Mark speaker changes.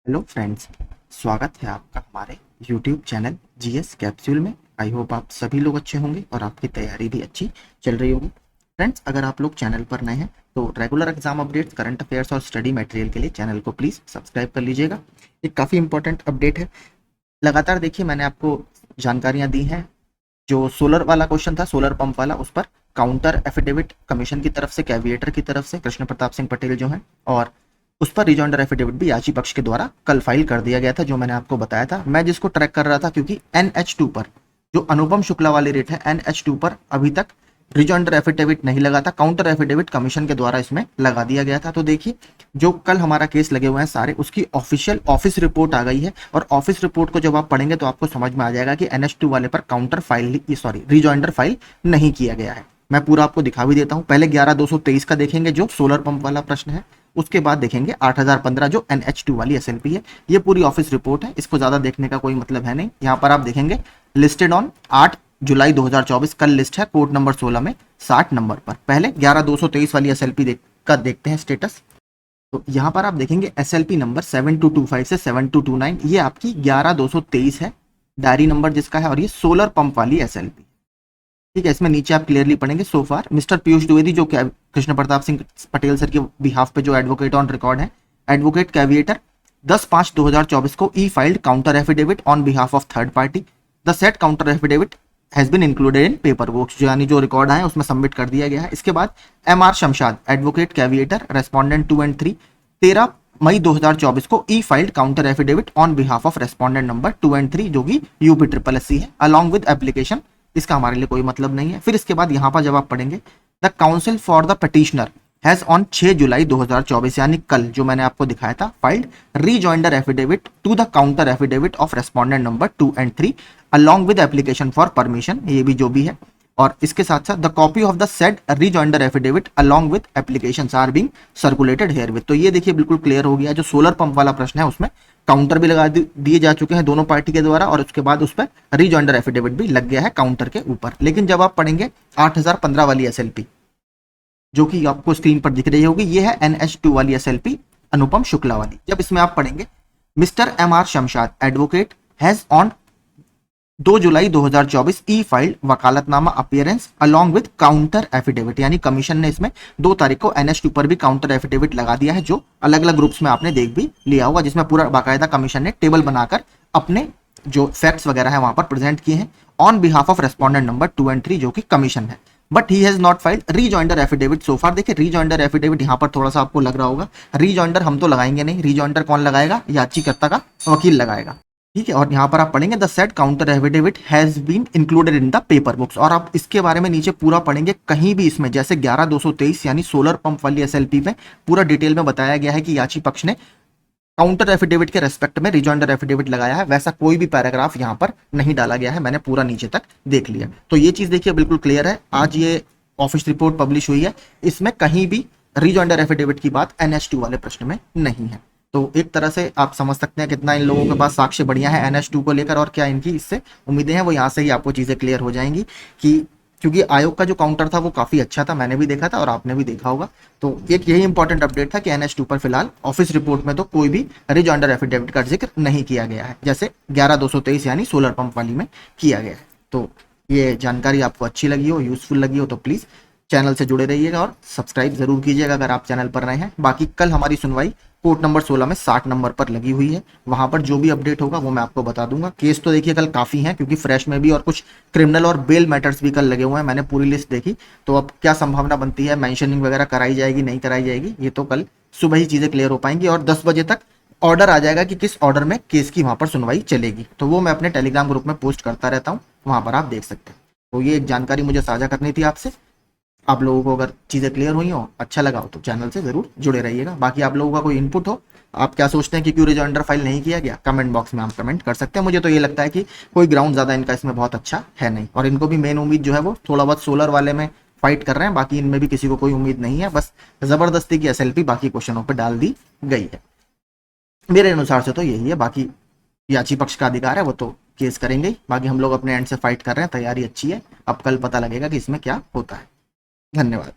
Speaker 1: Hello friends, स्वागत है आपका हमारे यूट्यूब चैनल जीएस कैप्सूल में। आई होप आप सभी लोग अच्छे होंगे और आपकी तैयारी भी अच्छी चल रही होगी। फ्रेंड्स, अगर आप लोग चैनल पर नए हैं तो regular exam updates, current affairs और स्टडी मटेरियल के लिए चैनल को प्लीज़ सब्सक्राइब कर लीजिएगा। एक काफ़ी इंपॉर्टेंट अपडेट है। लगातार देखिए, मैंने आपको जानकारियाँ दी हैं। जो सोलर वाला क्वेश्चन था, सोलर पंप वाला, उस पर काउंटर एफिडेविट कमीशन की तरफ से, कैविएटर की तरफ से कृष्ण प्रताप सिंह पटेल जो हैं, और उस पर रिजॉइंडर एफिडेविट भी याची पक्ष के द्वारा कल फाइल कर दिया गया था, जो मैंने आपको बताया था। मैं जिसको ट्रैक कर रहा था, क्योंकि NH2 पर जो अनुपम शुक्ला वाली रेट है, NH2 पर अभी तक रिजॉइंडर एफिडेविट नहीं लगा था, काउंटर एफिडेविट कमीशन के द्वारा इसमें लगा दिया गया था। तो देखिए, जो कल हमारा केस लगे हुए हैं सारे, उसकी ऑफिशियल ऑफिस रिपोर्ट आ गई है, और ऑफिस रिपोर्ट को जब आप पढ़ेंगे तो आपको समझ में आ जाएगा कि NH2 वाले पर counter file, sorry, rejoinder file नहीं किया गया है। मैं पूरा आपको दिखा भी देता हूं। पहले 11223 का देखेंगे, जो सोलर पंप वाला प्रश्न है। उसके बाद देखेंगे 8015, जो NH2 वाली SLP है। ये पूरी ऑफिस रिपोर्ट है, इसको ज्यादा देखने का कोई मतलब है नहीं। यहाँ पर आप देखेंगे लिस्टेड ऑन 8 जुलाई 2024, कल लिस्ट है कोर्ट नंबर 16 में 60 नंबर पर। पहले 11223 वाली SLP का देखते हैं स्टेटस। तो यहाँ पर आप देखेंगे SLP नंबर 7225 से 7229, ये आपकी 11223 है, डायरी नंबर जिसका है, और ये सोलर पंप वाली SLP। ठीक है, इसमें नीचे आप क्लियरली पढ़ेंगे, so far mister Piyush Dwivedi, जो कृष्ण प्रताप सिंह पटेल सर के बिहाफ पे जो एडवोकेट ऑन रिकॉर्ड है, एडवोकेट कैविएटर, 10/5/2024 को e filed counter affidavit on behalf of third party. The set counter affidavit has been included in paper books, यानी जो रिकॉर्ड है उसमें सबमिट कर दिया गया है। इसके बाद MR Shamshad, advocate caveator, respondent 2 and 3, 13 मई 2024 को e filed counter affidavit on behalf of respondent number 2 and 3, जो कि UP SSC है, अलॉन्ग विद एप्लीकेशन। इसका हमारे लिए कोई मतलब नहीं है। फिर इसके बाद यहाँ पर जब आप पढ़ेंगे, the counsel for the petitioner has on 6 July 2024, यानी कल जो मैंने आपको दिखाया था, filed rejoinder affidavit to the counter affidavit of respondent number 2 and 3 along with application for permission, ये भी जो भी है। और इसके साथ साथ the copy of the said rejoinder affidavit along with applications are being circulated herewith. तो ये देखिए बिल्कुल क्लियर हो गया। जो सोलर पंप वाला प्रश्न है उसमें काउंटर भी लगा दिए जा चुके हैं दोनों पार्टी के द्वारा, और उसके बाद उस पर रीजॉइंडर एफिडेविट भी लग गया है काउंटर के ऊपर। लेकिन जब आप पढ़ेंगे 8015 वाली SLP, जो कि आपको स्क्रीन पर दिख रही होगी, ये है NH2 वाली SLP, अनुपम शुक्ला वाली। जब इसमें आप पढ़ेंगे, mister MR Shamshad, advocate, has on 2 July 2024 e filed vakalatnama appearance along with counter affidavit, यानी कमीशन ने इसमें 2 तारीख को NH2 पर भी काउंटर एफिडेविट लगा दिया है, जो अलग अलग ग्रुप्स में आपने देख भी लिया होगा, जिसमें पूरा बाकायदा कमीशन ने टेबल बनाकर अपने जो फैक्ट्स वगैरह है वहां पर प्रेजेंट किए हैं on behalf of respondent number 2 and 3, जो कि कमीशन है। But he has not filed rejoinder affidavit so far. देखिए, रीजॉइंडर एफिडेविट यहाँ पर थोड़ा सा आपको लग रहा होगा, रीजॉइंडर हम तो लगाएंगे नहीं, रीजॉइंडर कौन लगाएगा? याचिकर्ता का वकील लगाएगा। ठीक है, और यहाँ पर आप पढ़ेंगे, the set counter affidavit has been included in the paper books, और आप इसके बारे में नीचे पूरा पढ़ेंगे, कहीं भी इसमें जैसे 11223 यानी सोलर पंप वाली SLP में पूरा डिटेल में बताया गया है कि याची पक्ष ने काउंटर एफिडेविट के रेस्पेक्ट में रिजॉइंडर एफिडेविट लगाया है, वैसा कोई भी पैराग्राफ यहाँ पर नहीं डाला गया है। मैंने पूरा नीचे तक देख लिया। तो ये चीज देखिए बिल्कुल क्लियर है। आज ये ऑफिस रिपोर्ट पब्लिश हुई है, इसमें कहीं भी रिजॉइंडर एफिडेविट की बात NH2 वाले प्रश्न में नहीं है। तो एक तरह से आप समझ सकते हैं कितना इन लोगों के पास साक्ष्य बढ़िया है NH2 को लेकर, और क्या इनकी इससे उम्मीदें हैं। वो यहाँ से ही आपको चीजें क्लियर हो जाएंगी कि क्योंकि आयोग का जो काउंटर था वो काफी अच्छा था, मैंने भी देखा था और आपने भी देखा होगा। तो एक यही इंपॉर्टेंट अपडेट था कि NH2 पर फिलहाल ऑफिस रिपोर्ट में तो कोई भी रिजॉइंडर एफिडेविट का जिक्र नहीं किया गया है, जैसे 11223 यानी सोलर पंप वाली में किया गया है। तो ये जानकारी आपको अच्छी लगी हो, यूजफुल लगी हो, तो प्लीज चैनल से जुड़े रहिएगा और सब्सक्राइब जरूर कीजिएगा अगर आप चैनल पर नए हैं। बाकी कल हमारी सुनवाई कोर्ट नंबर 16 में 60 नंबर पर लगी हुई है, वहां पर जो भी अपडेट होगा वो मैं आपको बता दूंगा। केस तो देखिए कल काफी है, क्योंकि फ्रेश में भी और कुछ क्रिमिनल और बेल मैटर्स भी कल लगे हुए हैं। मैंने पूरी लिस्ट देखी, तो अब क्या संभावना बनती है, मेंशनिंग वगैरह कराई जाएगी नहीं कराई जाएगी, ये तो कल सुबह ही चीजें क्लियर हो पाएंगी, और 10 बजे तक ऑर्डर आ जाएगा कि किस ऑर्डर में केस की वहां पर सुनवाई चलेगी। तो वो मैं अपने टेलीग्राम ग्रुप में पोस्ट करता रहता हूँ, वहां पर आप देख सकते हैं। तो ये एक जानकारी मुझे साझा करनी थी आपसे। आप लोगों को अगर चीजें क्लियर हुई हो, अच्छा लगा हो, तो चैनल से जरूर जुड़े रहिएगा। बाकी आप लोगों का कोई इनपुट हो, आप क्या सोचते हैं कि क्यों रिजॉइंडर फाइल नहीं किया गया, कमेंट बॉक्स में आप कमेंट कर सकते हैं। मुझे तो ये लगता है कि कोई ग्राउंड ज्यादा इनका इसमें बहुत अच्छा है नहीं, और इनको भी मेन उम्मीद जो है वो थोड़ा बहुत सोलर वाले में फाइट कर रहे हैं। बाकी इनमें भी किसी को कोई उम्मीद नहीं है, बस जबरदस्ती की SLP बाकी क्वेश्चनों पर डाल दी गई है। मेरे अनुसार से तो यही है। बाकी याची पक्ष का अधिकार है, वो तो केस करेंगे ही। बाकी हम लोग अपने एंड से फाइट कर रहे हैं, तैयारी अच्छी है। अब कल पता लगेगा कि इसमें क्या होता है। धन्यवाद।